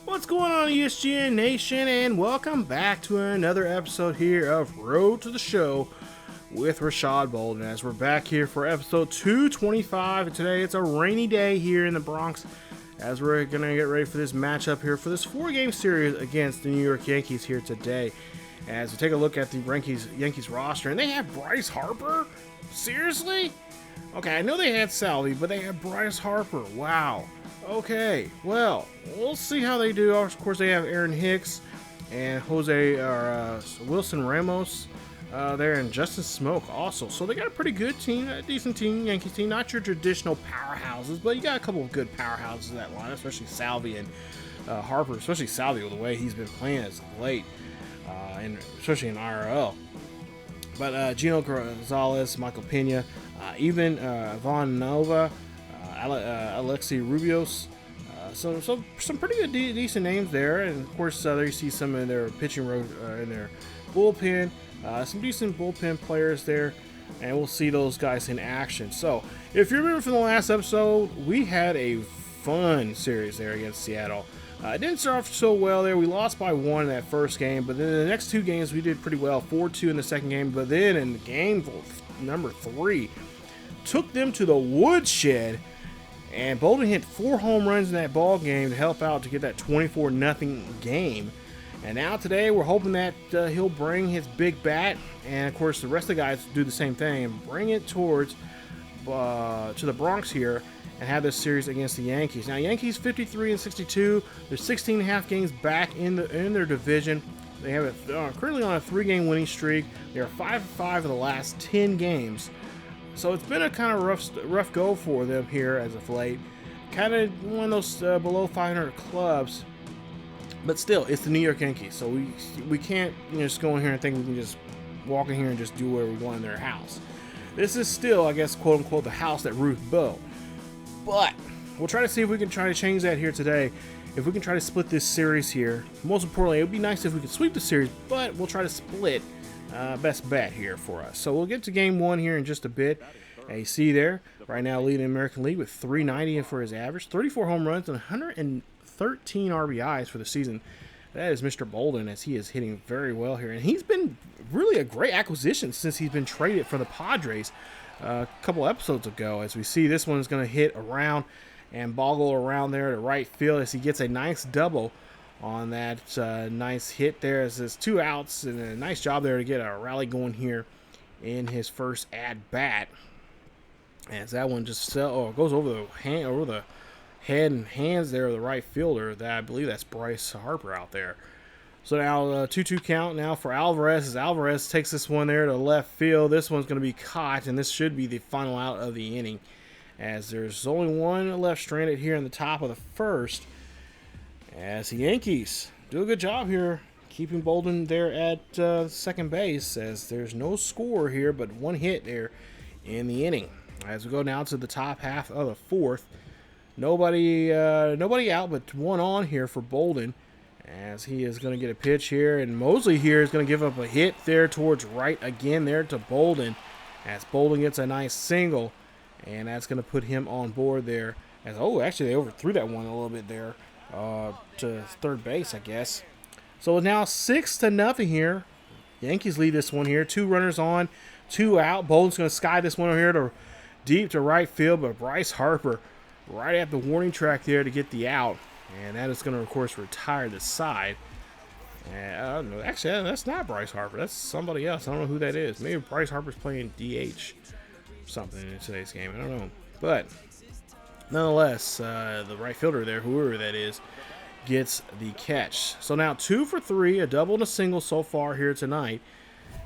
What's going on, ESGN Nation, and welcome back to another episode here of Road to the Show with Rashad Bolden, as we're back here for episode 225, and today it's a rainy day here in the Bronx as we're going to get ready for this matchup here for this 4-game series against the New York Yankees here today. As we take a look at the Yankees roster, and they have Bryce Harper? Seriously? Okay, I know they had Salvi, but they have Bryce Harper. Wow. Okay, well, we'll see how they do. Of course, they have Aaron Hicks and Wilson Ramos there, and Justin Smoke also. So they got a pretty good team, a decent team, Yankees team. Not your traditional powerhouses, but you got a couple of good powerhouses in that line, especially Salvi and Harper, especially Salvi with the way he's been playing as of late, and especially in IRL. But Gino Gonzalez, Michael Pena, even Von Nova, Alexi Rubios, some pretty good, decent names there, and of course there you see some in their pitching road in their bullpen, some decent bullpen players there, and we'll see those guys in action. So if you remember from the last episode, we had a fun series there against Seattle. It didn't start off so well there. We lost by 1 in that first game, but then in the next 2 games we did pretty well, 4-2 in the second game, but then in game number 3, took them to the woodshed. And Bolden hit 4 home runs in that ball game to help out to get that 24-0 game. And now today we're hoping that he'll bring his big bat, and of course the rest of the guys do the same thing and bring it towards to the Bronx here and have this series against the Yankees. Now Yankees 53-62. They're 16.5 games back in their division. They have it currently on a 3-game winning streak. They are 5-5 in the last 10 games. So it's been a kind of rough go for them here as of late. Kind of one of those below 500 clubs. But still, it's the New York Yankees. So we can't just go in here and think we can just walk in here and just do whatever we want in their house. This is still, I guess, quote unquote, the house that Ruth built. But we'll try to see if we can try to change that here today. If we can try to split this series here. Most importantly, it would be nice if we could sweep the series, but we'll try to split. Best bet here for us. So we'll get to game 1 here in just a bit. You see there, right now leading the American League with 390 for his average, 34 home runs and 113 RBIs for the season. That is Mr. Bolden, as he is hitting very well here. And he's been really a great acquisition since he's been traded for the Padres a couple episodes ago. As we see, this one is going to hit around and boggle around there to right field as he gets a nice double on that nice hit there. As there's 2 outs, and a nice job there to get a rally going here in his first at bat. As that one just goes over the head and hands there of the right fielder. That I believe that's Bryce Harper out there. So now 2-2 count now for Alvarez, as Alvarez takes this one there to left field. This one's going to be caught, and this should be the final out of the inning, as there's only one left stranded here in the top of the first. As the Yankees do a good job here keeping Bolden there at second base, as there's no score here but 1 hit there in the inning. As we go now to the top half of the 4th, nobody out but 1 on here for Bolden, as he is going to get a pitch here, and Mosley here is going to give up a hit there towards right again there to Bolden, as Bolden gets a nice single, and that's going to put him on board there. As actually they overthrew that one a little bit there. To third base, I guess. So now 6-0 here. Yankees lead this one here. 2 runners on, 2 out. Bolden's going to sky this one over here to deep to right field, but Bryce Harper right at the warning track there to get the out, and that is going to, of course, retire the side. And actually, that's not Bryce Harper. That's somebody else. I don't know who that is. Maybe Bryce Harper's playing DH something in today's game. I don't know, but nonetheless, the right fielder there, whoever that is, gets the catch. So now 2 for 3, a double and a single so far here tonight.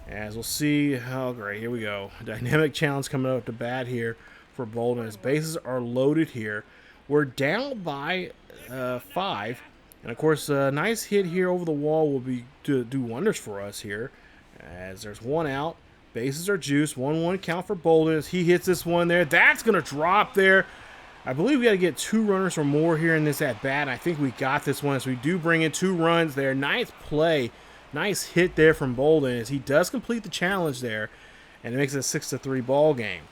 As we'll see, great, here we go. Dynamic challenge coming up to bat here for Bolden. His bases are loaded here. We're down by 5. And of course, a nice hit here over the wall will be to do wonders for us here. As there's 1 out. Bases are juiced. 1-1 count for Bolden as he hits this one there. That's going to drop there. I believe we got to get 2 runners or more here in this at bat. I think we got this one, as we do bring in 2 runs there. Nice play. Nice hit there from Bolden as he does complete the challenge there, and it makes it a 6-3 ball game.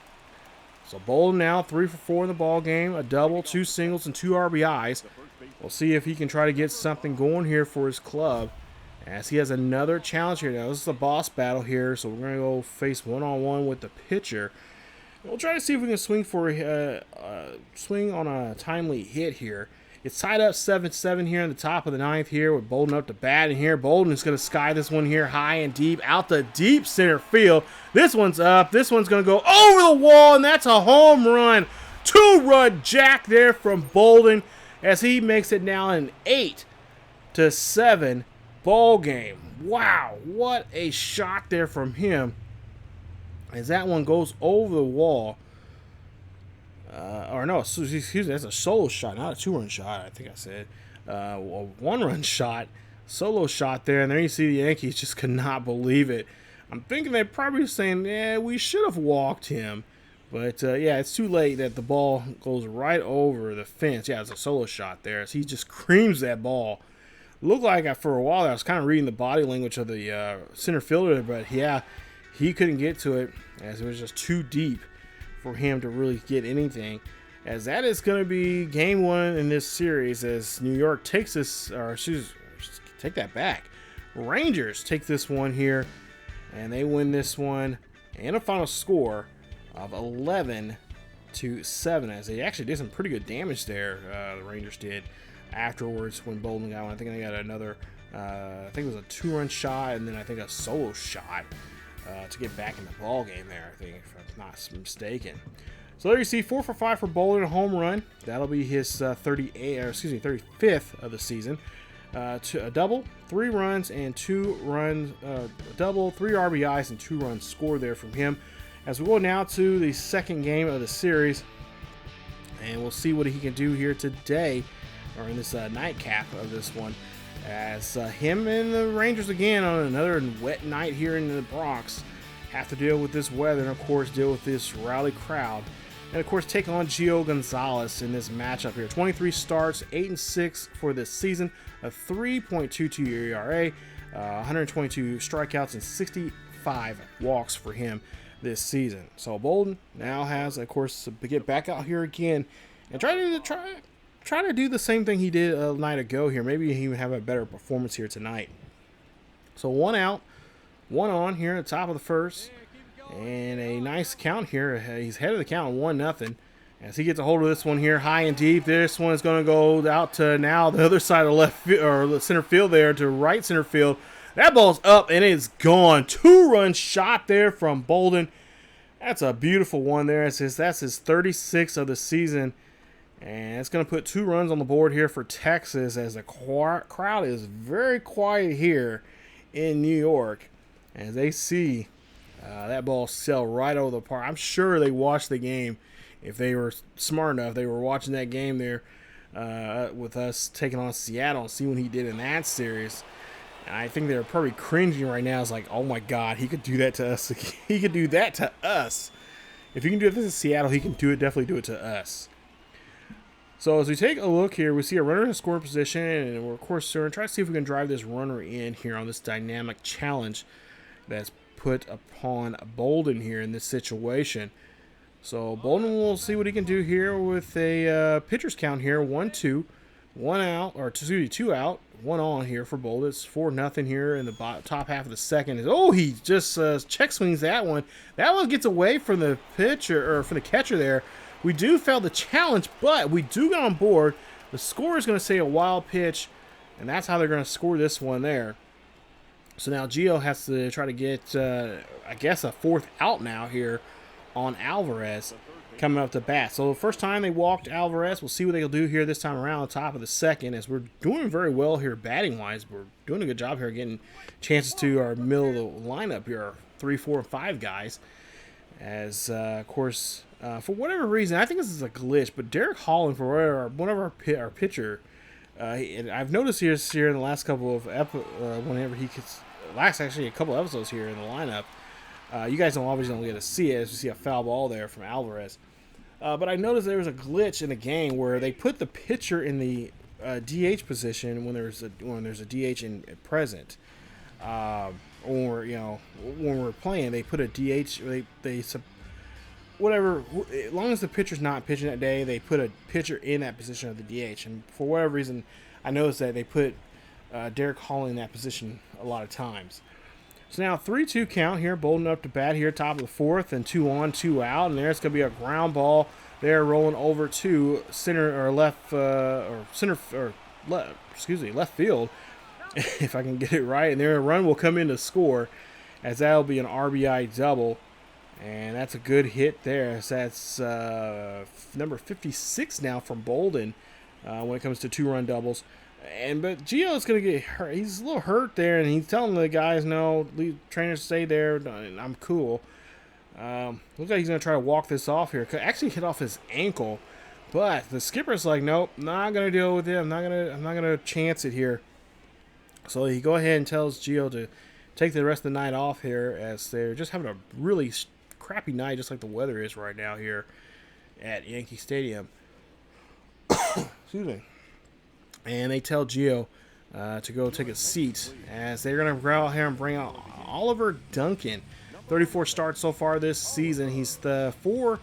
So Bolden now 3 for 4 in the ball game, a double, 2 singles, and 2 RBIs. We'll see if he can try to get something going here for his club, as he has another challenge here. Now, this is a boss battle here, so we're going to go face one-on-one with the pitcher. We'll try to see if we can swing on a timely hit here. It's tied up 7-7 here in the top of the ninth here with Bolden up to bat. And here, Bolden is going to sky this one here high and deep out to deep center field. This one's up. This one's going to go over the wall, and that's a home run. 2-run jack there from Bolden, as he makes it now an 8-7 ball game. Wow, what a shot there from him, as that one goes over the wall. Or no, excuse me, that's a solo shot, not a 2-run shot, I think I said. A 1-run shot, solo shot there, and there you see the Yankees just could not believe it. I'm thinking they're probably saying, yeah, we should have walked him. But, yeah, it's too late that the ball goes right over the fence. Yeah, it's a solo shot there, as he just creams that ball. Looked like for a while I was kind of reading the body language of the center fielder, but, yeah, he couldn't get to it, as it was just too deep for him to really get anything, as that is going to be game 1 in this series, as New York takes this, or excuse, take that back. Rangers take this one here, and they win this one, and a final score of 11-7, as they actually did some pretty good damage there. The Rangers did afterwards when Bolden got one. I think they got another, I think it was a 2-run shot, and then I think a solo shot to get back in the ball game there, I think, if I'm not mistaken. So there you see 4 for 5 for Bolden, a home run. That'll be his 35th of the season. A double, 3 runs and 2 runs, a double, 3 RBIs and 2 runs scored there from him. As we go now to the second game of the series, and we'll see what he can do here today, or in this nightcap of this one, as him and the Rangers again on another wet night here in the Brox have to deal with this weather, and of course deal with this rowdy crowd, and of course take on Gio Gonzalez in this matchup here. 23 starts, 8-6 for this season, a 3.22 ERA, 122 strikeouts, and 65 walks for him this season. So Bolden now has, of course, to get back out here again and try to do the same thing he did a night ago here. Maybe he would have a better performance here tonight. So 1 out, 1 on here at the top of the first, and a nice count here. He's ahead of the count, 1-0. As he gets a hold of this one here, high and deep. This one is going to go out to now the other side of left or the center field there to right center field. That ball's up and it's gone. 2-run shot there from Bolden. That's a beautiful one there. That's his 36th of the season. And it's going to put 2 runs on the board here for Texas, as the crowd is very quiet here in New York, as they see that ball sail right over the park. I'm sure they watched the game. If they were smart enough, they were watching that game there with us taking on Seattle and see what he did in that series. And I think they're probably cringing right now. It's like, oh my God, he could do that to us. He could do that to us. If he can do this in Seattle, he can definitely do it to us. So as we take a look here, we see a runner in scoring position, and we're, of course, going to try to see if we can drive this runner in here on this dynamic challenge that's put upon Bolden here in this situation. So Bolden will see what he can do here with a pitcher's count here, 1-2, 1 out, or 2 out, 1 on here for Bolden. It's 4-0 here in the top half of the second. Oh, he just check swings that one. That one gets away from the pitcher, or from the catcher there. We do fail the challenge, but we do get on board. The score is going to say a wild pitch, and that's how they're going to score this one there. So now Gio has to try to get, I guess, a 4th out now here on Alvarez coming up to bat. So the first time they walked Alvarez, we'll see what they'll do here this time around on top of the second, as we're doing very well here batting-wise. We're doing a good job here getting chances to our middle of the lineup here, our 3, 4, and 5 guys. As, of course, for whatever reason, I think this is a glitch, but Derek Holland, for one of our pitcher, and I've noticed here in the last couple of whenever he gets, actually a couple episodes here in the lineup, you guys obviously don't get to see it, as you see a foul ball there from Alvarez. But I noticed there was a glitch in the game where they put the pitcher in the DH position when there's a DH in present. Or when we're playing, they put a DH. whatever, as long as the pitcher's not pitching that day, they put a pitcher in that position of the DH. And for whatever reason, I noticed that they put Derek Hall in that position a lot of times. So now 3-2 count here. Bolden up to bat here, top of the fourth, and 2 on, 2 out. And there's going to be a ground ball there rolling over to center or left left field, if I can get it right. And there a run will come in to score, as that'll be an RBI double. And that's a good hit there. So that's number 56 now from Bolden when it comes to 2-run doubles. But Gio's going to get hurt. He's a little hurt there, and he's telling the guys, no, leave trainers stay there. I'm cool. Looks like he's going to try to walk this off here. Could actually hit off his ankle, but the skipper's like, nope, not going to deal with it. I'm not going to chance it here. So he go ahead and tells Gio to take the rest of the night off here, as they're just having a really crappy night, just like the weather is right now here at Yankee Stadium. Excuse me. And they tell Gio to go take a seat, as they're going to go out here and bring out Oliver Duncan. 34 starts so far this season. He's the 34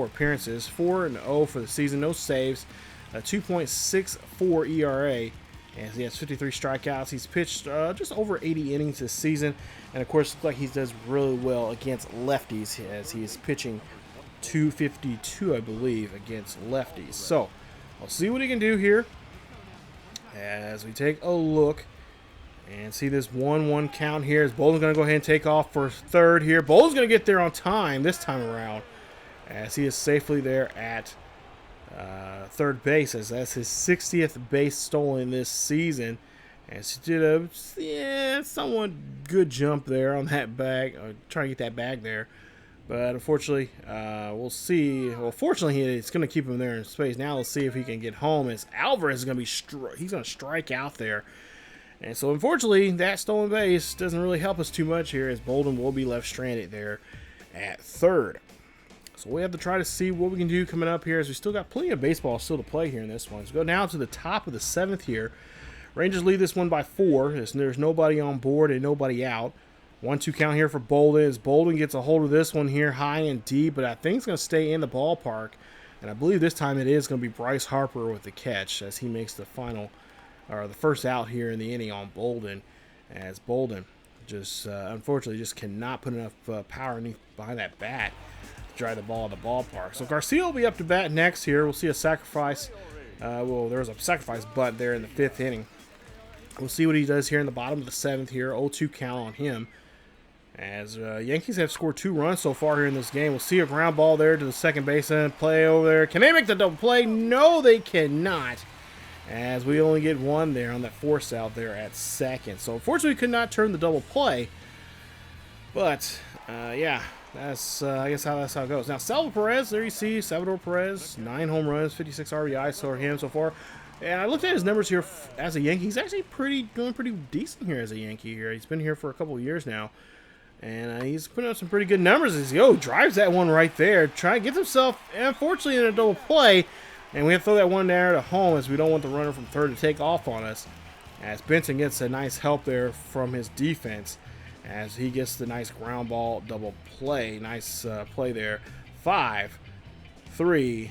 appearances, 4-0 for the season, no saves, a 2.64 ERA, as he has 53 strikeouts. He's pitched just over 80 innings this season, and of course, looks like he does really well against lefties, as he is pitching 252, I believe, against lefties. So I'll see what he can do here as we take a look and see this 1-1 count here. As Bolden's going to go ahead and take off for third here. Bolden's going to get there on time this time around, as he is safely there at third base, as that's his 60th base stolen this season. As he did a somewhat good jump there on that bag, trying to get that bag there. But unfortunately, we'll see. Well, fortunately, it's going to keep him there in space. Now let's see if he can get home, as Alvarez is going to be he's going to strike out there. And so unfortunately, that stolen base doesn't really help us too much here, as Bolden will be left stranded there at third. So we have to try to see what we can do coming up here, as we still got plenty of baseball still to play here in this one. So go down to the top of the 7th here. Rangers lead this one by 4. There's nobody on board and nobody out. 1-2 count here for Bolden, as Bolden gets a hold of this one here high and deep, but I think it's going to stay in the ballpark. And I believe this time it is going to be Bryce Harper with the catch, as he makes the first out here in the inning on Bolden, as Bolden just unfortunately just cannot put enough power behind that bat to drive the ball in the ballpark. So Garcia will be up to bat next here. We'll see a sacrifice. There was a sacrifice bunt there in the 5th inning. We'll see what he does here in the bottom of the 7th here. 0-2 count on him, as Yankees have scored 2 runs so far here in this game. We'll see a ground ball there to the second baseman. Play over there. Can they make the double play? No, they cannot, as we only get one there on that force out there at second. So unfortunately, we could not turn the double play. But yeah, that's I guess that's how it goes. Now Salvador Perez, there you see Salvador Perez, 9 home runs, 56 RBIs for him so far. And I looked at his numbers here as a Yankee. He's actually doing pretty decent here as a Yankee here. He's been here for a couple of years now, and he's putting up some pretty good numbers. As he drives that one right there, trying to get himself, unfortunately, in a double play. And we have to throw that one there to home, as we don't want the runner from third to take off on us. As Benson gets a nice help there from his defense, as he gets the nice ground ball double play. Nice play there. 5-4-3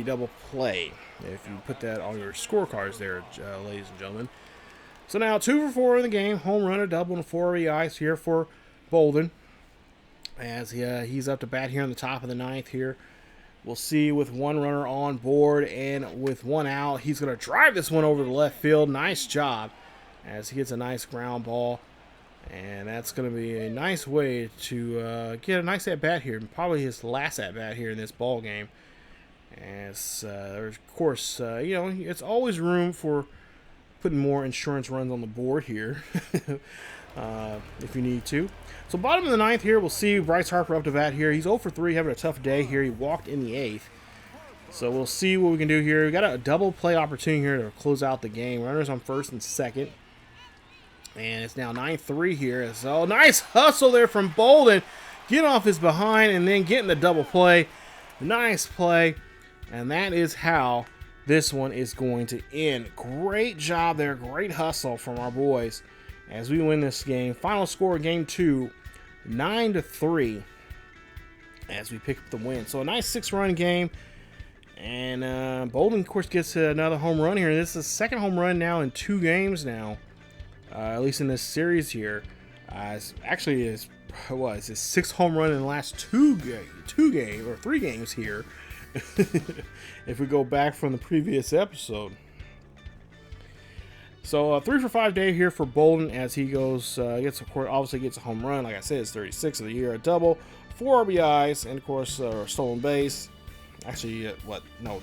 double play, if you put that on your scorecards there, ladies and gentlemen. So now 2 for 4 in the game. Home run, a double, and 4 RBIs here for Bolden, as he's up to bat here on the top of the 9th here. We'll see, with 1 runner on board and with 1 out, he's going to drive this one over the left field. Nice job, as he gets a nice ground ball. And that's going to be a nice way to get a nice at-bat here. Probably his last at-bat here in this ball game. As, of course, it's always room for putting more insurance runs on the board here if you need to. So bottom of the 9th here, we'll see Bryce Harper up to bat here. He's 0 for 3, having a tough day here. He walked in the 8th. So we'll see what we can do here. We got a double play opportunity here to close out the game. Runners on first and second. And it's now 9-3 here. So nice hustle there from Bolden. Get off his behind and then getting the double play. Nice play. And that is how this one is going to end. Great job there. Great hustle from our boys as we win this game. Final score, game 2. 9-3 as we pick up the win. So a nice 6-run game. And Bolden, of course, gets another home run here. This is the second home run now in 2 games now, at least in this series here. Actually, his 6th home run in the last 3 games here. If we go back from the previous episode. So 3 for 5 day here for Bolden as he goes, obviously gets a home run. Like I said, it's 36 of the year, a double, 4 RBIs, and of course stolen base. Actually,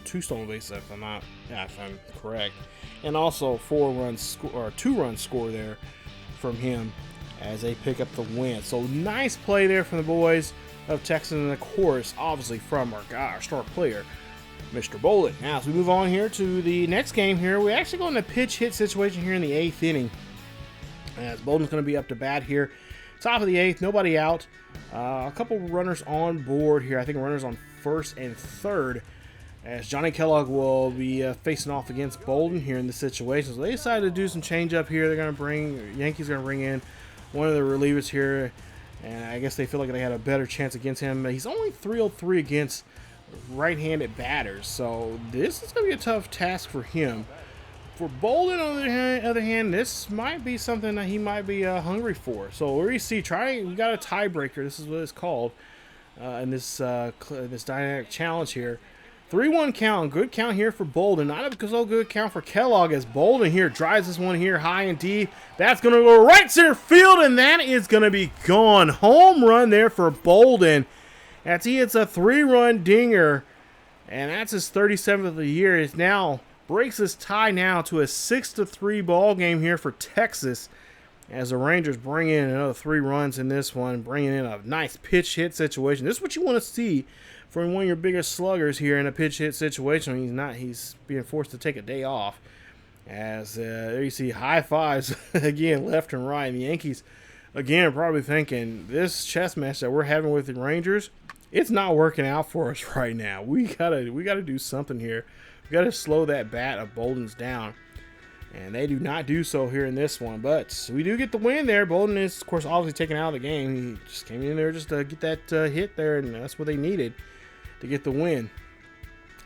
2 stolen bases if I'm correct, and also 2 run score there from him as they pick up the win. So nice play there from the boys of Texas, and of course, obviously from our star player, Mr. Bolden. Now, as we move on here to the next game here, we actually go in a pitch hit situation here in the 8th inning. As Bolden's going to be up to bat here, top of the 8th, nobody out. A couple runners on board here. I think runners on first and third, as Johnny Kellogg will be facing off against Bolden here in this situation. So they decided to do some change up here. Yankees are going to bring in one of the relievers here, and I guess they feel like they had a better chance against him. He's only 303 against right-handed batters, so this is going to be a tough task for him. For Bolden, on the other hand, this might be something that he might be hungry for. So where you see, we got a tiebreaker. This is what it's called in this dynamic challenge here. 3-1 count, good count here for Bolden. Not a so good count for Kellogg as Bolden here drives this one here high and deep. That's going to go right center field, and that is going to be gone. Home run there for Bolden. As he hits a 3-run dinger, and that's his 37th of the year. It now breaks his tie now to a 6-3 ball game here for Texas, as the Rangers bring in another 3 runs in this one, bringing in a nice pitch hit situation. This is what you want to see from one of your biggest sluggers here in a pitch hit situation. He's being forced to take a day off. As there you see high fives again, left and right. And the Yankees, again, are probably thinking this chess match that we're having with the Rangers, it's not working out for us right now. We gotta do something here. We gotta slow that bat of Bolden's down. And they do not do so here in this one. But we do get the win there. Bolden is, of course, obviously taken out of the game. He just came in there just to get that hit there, and that's what they needed to get the win.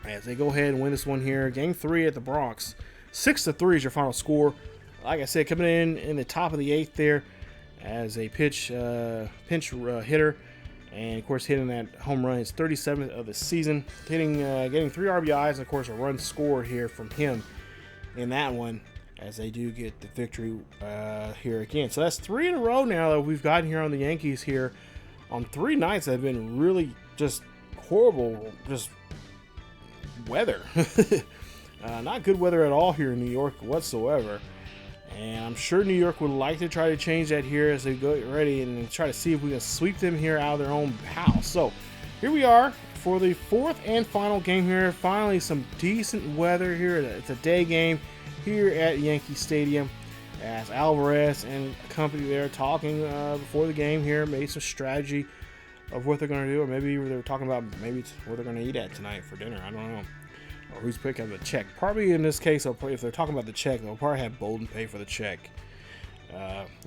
As they go ahead and win this one here. Game 3 at the Brox. 6-3 is your final score. Like I said, coming in the top of the 8th there as a pinch hitter. And, of course, hitting that home run. It's 37th of the season. Getting 3 RBIs, and, of course, a run scored here from him in that one, as they do get the victory here again. So that's 3 in a row now that we've gotten here on the Yankees here on 3 nights that have been really just horrible, just weather. Not good weather at all here in New York whatsoever. And I'm sure New York would like to try to change that here as they get ready and try to see if we can sweep them here out of their own house. So here we are for the 4th and final game here. Finally, some decent weather here. It's a day game here at Yankee Stadium, as Alvarez and company there talking before the game here, made some strategy of what they're going to do, or maybe they're talking about maybe what they're going to eat at tonight for dinner. I don't know. Or who's picking up the check. Probably in this case, if they're talking about the check, they'll probably have Bolden pay for the check.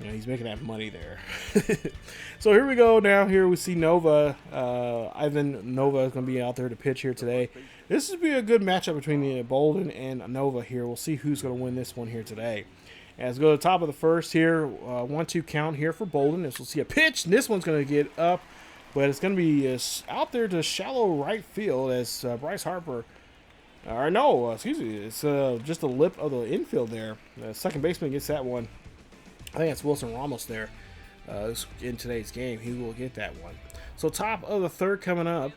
He's making that money there. So here we go. Now here we see Nova. Ivan Nova is going to be out there to pitch here today. This would be a good matchup between Bolden and Nova here. We'll see who's going to win this one here today. As we go to the top of the first here, 1-2 count here for Bolden. As we'll see a pitch. This one's going to get up, but it's going to be out there to shallow right field as Bryce Harper. It's just the lip of the infield there. The second baseman gets that one. I think it's Wilson Ramos there in today's game. He will get that one. So top of the 3rd coming up.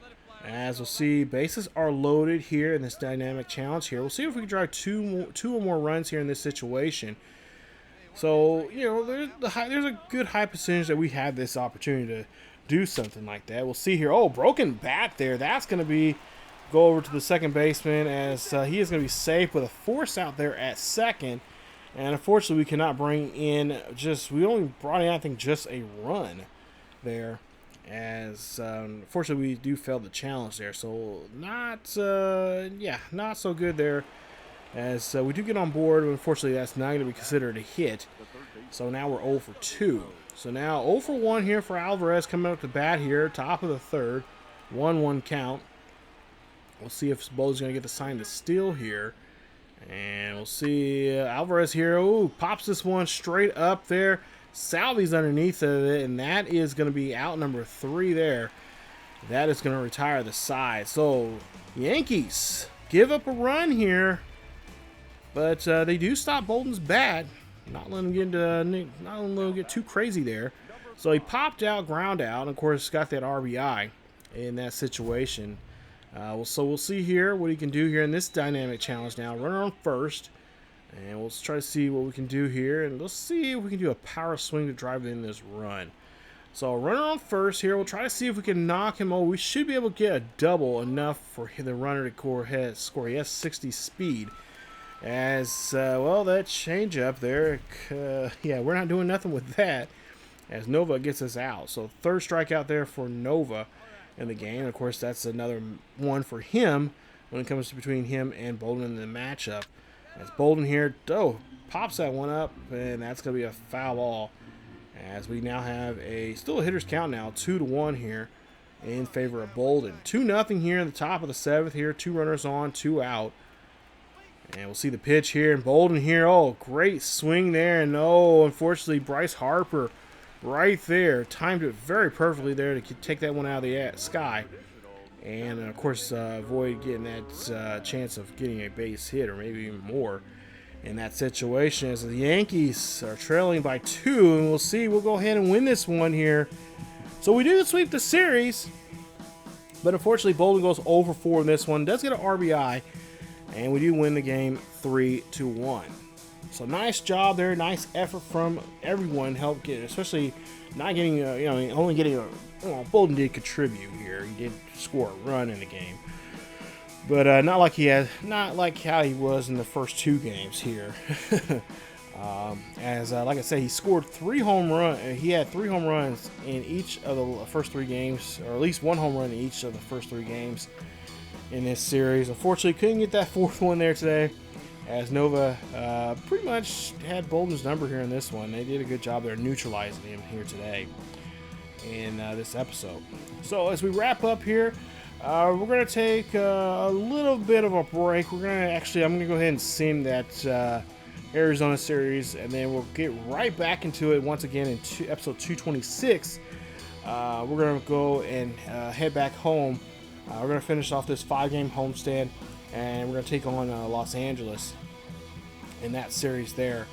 As we'll see, bases are loaded here in this dynamic challenge here. We'll see if we can drive two or more runs here in this situation. So, there's a good high percentage that we have this opportunity to do something like that. We'll see here. Oh, broken bat there. That's going to go over to the second baseman, as he is going to be safe with a force out there at second. And unfortunately, we cannot bring in we only brought in, I think, just a run there. As unfortunately, we do fail the challenge there. So not so good there. As we do get on board, unfortunately, that's not going to be considered a hit. So now we're 0 for 2. So now 0 for 1 here for Alvarez coming up to bat here, top of the third. 1-1 count. We'll see if Bolden's going to get the sign to steal here. And we'll see Alvarez here. Ooh, pops this one straight up there. Salvi's underneath of it, and that is going to be out number 3 there. That is going to retire the side. So Yankees give up a run here, but they do stop Bolden's bat. Not letting him get too crazy there. So he popped out, ground out, and of course got that RBI in that situation. So we'll see here what he can do here in this dynamic challenge now. Runner on first, and we'll try to see what we can do here, and let's see if we can do a power swing to drive in this run. So runner on first here. We'll try to see if we can knock him over. We should be able to get a double enough for the runner to score. He has 60 speed. As well, that change up there, yeah, we're not doing nothing with that as Nova gets us out. So third strikeout there for Nova in the game. Of course, that's another one for him when it comes to between him and Bolden in the matchup. As Bolden here, pops that one up, and that's going to be a foul ball. As we now have still a hitter's count now, 2-1 here in favor of Bolden. 2-0 here in the top of the 7th here. 2 runners on, 2 out. And we'll see the pitch here, and Bolden here. Oh, great swing there, and unfortunately, Bryce Harper right there timed it very perfectly there to take that one out of the sky. And, of course, avoid getting that chance of getting a base hit or maybe even more in that situation, as the Yankees are trailing by 2, and we'll see. We'll go ahead and win this one here. So we do sweep the series, but unfortunately Bolden goes 0 for 4 in this one. Does get an RBI, and we do win the game 3-1. So nice job there, nice effort from everyone. Helped get, especially not getting, only getting Bolden did contribute here. He did score a run in the game. But not like how he was in the first 2 games here. Like I said, he scored 3 home runs. He had 3 home runs in each of the first 3 games, or at least 1 home run in each of the first 3 games in this series. Unfortunately, couldn't get that 4th one there today, as Nova pretty much had Bolden's number here in this one. They did a good job there neutralizing him here today in this episode. So as we wrap up here, we're going to take a little bit of a break. I'm going to go ahead and sim that Arizona series, and then we'll get right back into it once again in episode 226. We're going to go and head back home. We're going to finish off this 5-game homestand, and we're going to take on Los Angeles in that series there,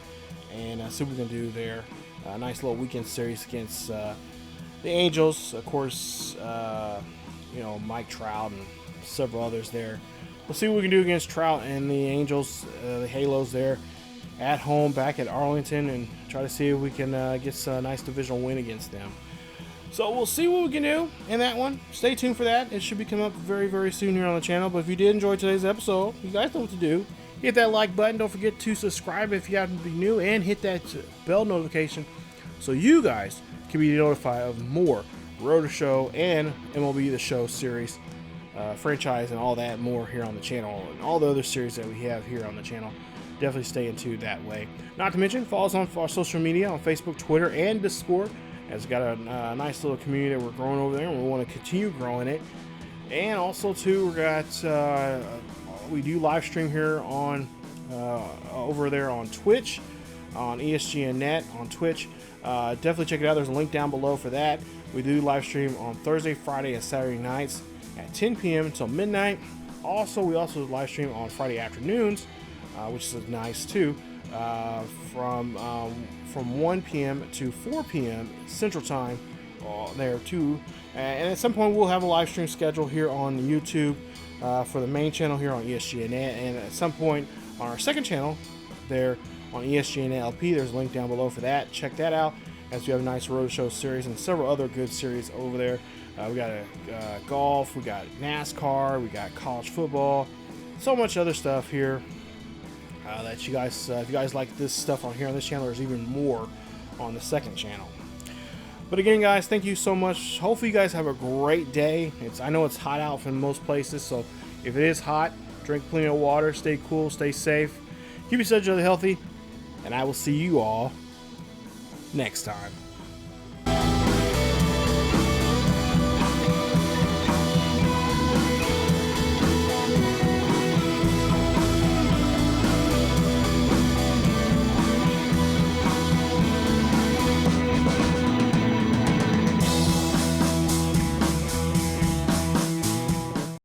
and see what we can do there. A nice little weekend series against the Angels, of course. Mike Trout and several others there. We'll see what we can do against Trout and the Angels, the Halos there at home, back at Arlington, and try to see if we can get a nice divisional win against them. So we'll see what we can do in that one. Stay tuned for that. It should be coming up very, very soon here on the channel. But if you did enjoy today's episode, you guys know what to do. Hit that like button. Don't forget to subscribe if you happen to be new, and hit that bell notification so you guys can be notified of more Road to Show and MLB The Show series, franchise, and all that more here on the channel, and all the other series that we have here on the channel. Definitely stay in tune that way. Not to mention, follow us on our social media on Facebook, Twitter, and Discord, as we've got a nice little community that we're growing over there, and we want to continue growing it. And also, too, we do live stream here on over there on Twitch, on ESGNet on Twitch. Definitely check it out. There's a link down below for that. We do live stream on Thursday, Friday, and Saturday nights at 10 p.m. until midnight. We also live stream on Friday afternoons, which is nice too, from 1 p.m. to 4 p.m. Central Time there too. And at some point, we'll have a live stream schedule here on YouTube for the main channel here on ESGNet, and at some point on our second channel there on ESGNet LP, there's a link down below for that. Check that out, as we have a nice road show series and several other good series over there. We got golf, we got NASCAR, we got college football, so much other stuff here that you guys, if you guys like this stuff on here on this channel, there's even more on the second channel. But again, guys, thank you so much. Hopefully you guys have a great day. I know it's hot out in most places, so if it is hot, drink plenty of water, stay cool, stay safe, keep yourself healthy, and I will see you all next time.